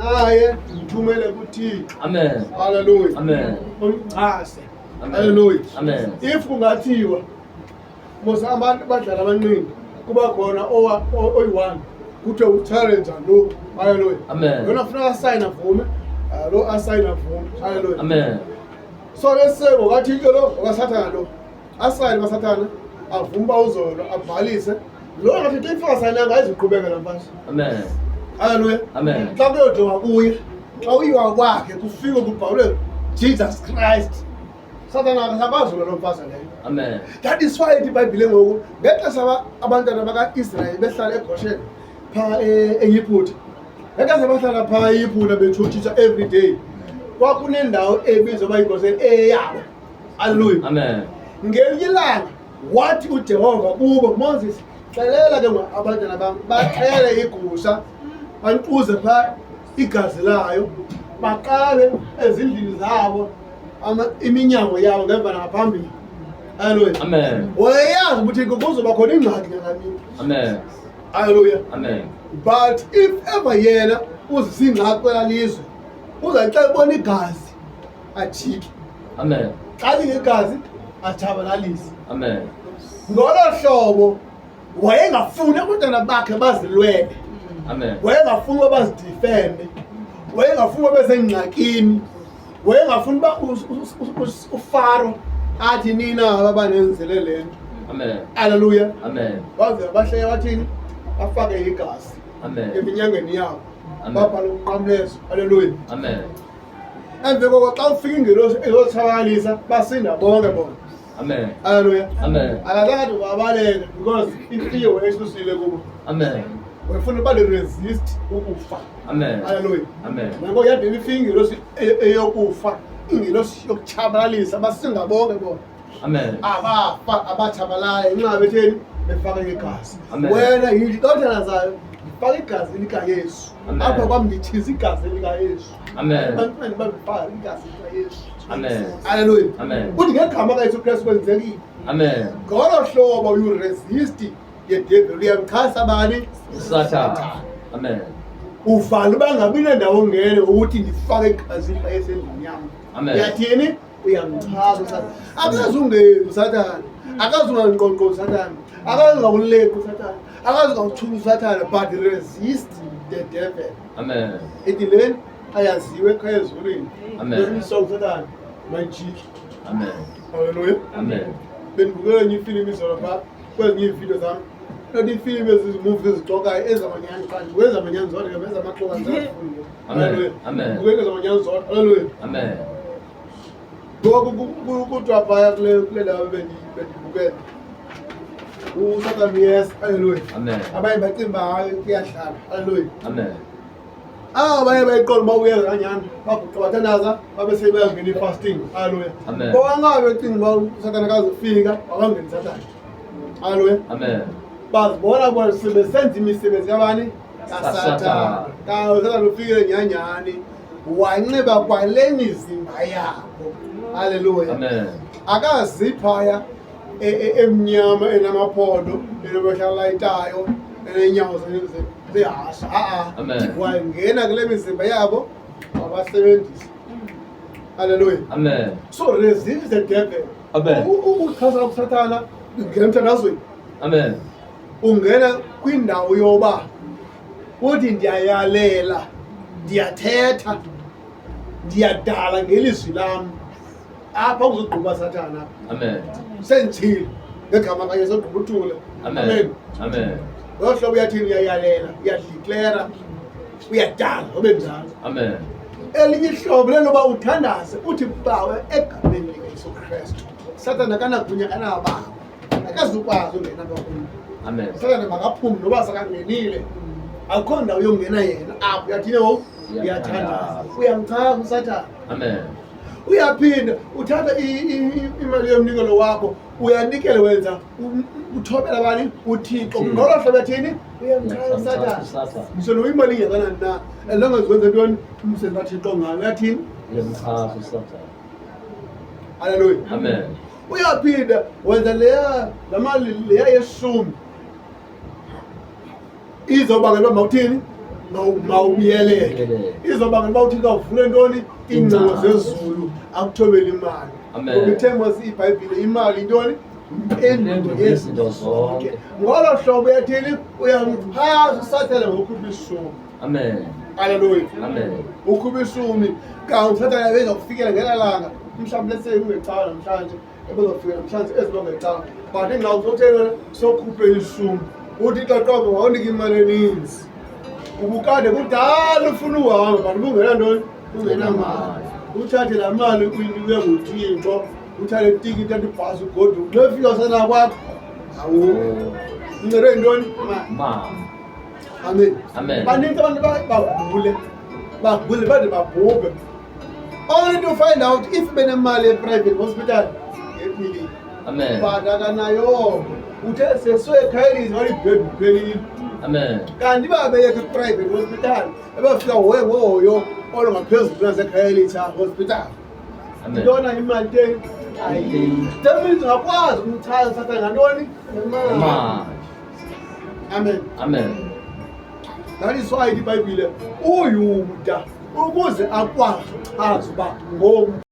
naye ngithumele kuThixo. Amen. Hallelujah. Amen. Umchase. Amen. Hallelujah. Amen. If kungathiwa mose abantu badlala abanqindi kuba khona oyi-1 kuthiwe uchallenge lo. Hallelujah. Amen. Yona kufuneka asayine avume, lo asayine avume. Hallelujah. Amen. So lese ngokaThixo lo okaSathana lo asayine kaSathana avume uba uzolo abhalise lo ngathi xa ifika sayinanga ayizuqhubekela mfana. Amen. Hallelujah. Amen. Xa kuyojonga kuye xa uyiwa kwakhe kufike kubhawulwe Jesus Christ. Sathana akasakwazi lo mfazi leyo. Amen. That is why iBhayibhile ngoku ngexesha abantwana baka-Israyeli behlala eGosheni phaa eYiphuta, ngexesha bahlala phaa eYiphuta betshutshisa every day, kwakunendawo ebizwa uba yiGosheni eyabo. Hallelujah. Amen. Ngelinye ilanga wathi uJehova kubo, Moses, xelela ke abantwana bam baxhele igusha bantuze phaa igazi layo, baqale ezindlini zabo iminyango yabo ngemva nangaphambili. Hallelujah. Amen. Wayazi ukuthi kuzoba khona ingxaki ngamini. Amen. Hallelujah. Amen. But if ever yena uzisingxaki kwela lizwe uzaxa ebona igazi ajike. Amen. Xa lingegazi atshabalalise. Amen. Ngolo hlobo wayengafuni abantwana bakhe bazilwele. Amen. Wayengafuni uba bazidifende. Wayengafuni uba besengxakini. Wayengafuni uba uFaro athi nina abanenzele lento. Amen. Hallelujah. Amen. Baze bahleke bathini bafake igazi Amen. eminyangweni yabo. Amen. Babhala uqamlezo. Hallelujah. Amen. Emva koko xa ufika ingelosi ezotshabalalisa basinda bonke bona. Amen. Hallelujah. Amen. Akazange ubabaleke because ifear esusile kubo. Amen. Wefuna uba resist ukufa. Amen. Hallelujah. Amen. Nango yade ifika ingelosi eyokufa, ingelosi yokutshabalalisa basinda bonke bona. Amen. Abafa abatshabalala inxa betheni befaka igazi. Amen. Wena yithi xa uthandazayo faka igazi likaYesu. Amen. Apha kwam ndithiza igazi likaYesu. Amen. Abantwana babefaka igazi likaYesu. Amen. Hallelujah. Amen. Uthi ngegama kaYesu Kristu kwenzekile. Amen. Ngolo hlobo you resist the devil, uyamchasa bani? Satan. Amen. Uvala uba ngabi nendawo ongene ukuthi ndifake igazi likaYesu endlini yam. Amen. Uyathini? Uyamchasa uSathane. Akazungeni uSathane. Akazunganqonqo uSathane. Akazungakuleqa uSathane. Akazungawuthula uSathane, but resist the devil. Amen. Ithi leni ayaziwe ekhaya ezulwini. Amen. USathane uSathane mayijike. Amen. Hallelujah. Amen. Bendibukela enye ifilimu izolo phaa kwezinye iividiyo zam. Not iifilimu ezizimuvi ezixokayo ezamanyani qha ndiwenza amanyani zodwa ke benza amaxoka ndizafunde. Amen. Amen. Bukela ezamanyani zodwa. Hallelujah. Amen. Ngoku kuthiwa phaya kule ndawo bendibukela uSathane yes. Hallelujah. Amen. Abanye bacinga uba hayi kuyahlala. Hallelujah. Amen. Abanye bayiqonda uba uyenza kanyani baguqa bathandaza babe sebeyangena i-fasting. Hallelujah. Amen. Bowangabe becinga uba uSathane akazufika wakangeni Sathane. Hallelujah. Amen. Bazibona bona sebesenza imisebenzi yabani kaSathane. kaSathane ufikile nyanyani wanxiba kwale mizimba yabo. Hallelujah. Amen. Akaziphaya emnyama enamaphondo enobahlalayitayo enenyawo zehasha. Amen. Wangena kule mizimba yabo wabasebenzisa. Hallelujah. Amen. So resist the devil. Amen. Ukuxhasa uSathane ngena emthandazweni. Amen. Ungena kwindawo yoba uthi ndiyayalela, ndiyathetha, ndiyadala ngelizwi lam. Apha uzogquba Sathane apha. Amen. Senzile ngegama kaYesu ogquba uthule. Amen. Amen. Ngolo hlobo uyathini uyayalela, uyadeclare, uyadala ube njalo. Amen. Elinye ihlobo lenoba uthandaze uthi bawe egameni likaYesu Kristu. Sathane akanagunya kanaba. Akazukwazi ungena apha kuyo. Amen. Sathane makaphume noba sakangenile. Akukho ndawo yongena yena apho uyathini wo? Uyathandaza. Uyamchasa uSathane. Amen. Uyaphinda uthatha imali yomnikelo wakho uyanikela wenza uthobela bani uThixo. Ngolo hlobo yathini uyamchasa Sathane. Ngisho noma imali ingakanani na as long as wenza ntoni umsebenzi kaThixo ngayo uyathini Uyamchasa uSathane. Hallelujah. Amen. Uyaphinda wenza leya lamali leya yesumi izobangela mawuthini mawubiyelele izobanga bawuthi kavule ntoni ingcingo zezulu akuthobela imali ngoba ithemba iBhayibhile imali intoni impendulo yezinto zonke ngolo hlobo yathini uyamphasa usathele ngokukhupha isishumi Amen. Haleluya. Amen. Ukhupha isishumi usathele beza kufikela ngelalanga mhlawumbe lese ungecala namhlanje ebezofikela namhlanje ezilongecala but ingqawu zothela sokhuphe isishumi uthi qaqobo wawunika imali eninzi ubukade kudala ufuna uhamba but kungena ntoni ungenamali uthathe la mali uyinikwe nguThixo uthathe itikiti ibhasi ugoduke nefika sana kwakho awu ngere ntoni amen Amen. baninzi abantu babhule bade babhubhe only to find out if benemali e-private hospital ephilile Amen. but akanayo uthe seswekhayelizi walibhebhi phelile Amen. kanti babeke ku-private hospital ebafika hoyo olungaphezulu kunasekhayelithi hospital ntona imali teni that ungakwazi umchaza satha ngantoni nemali amen Amen. that is why iBhayibhile uYuda ukuze akwazi uchaza uba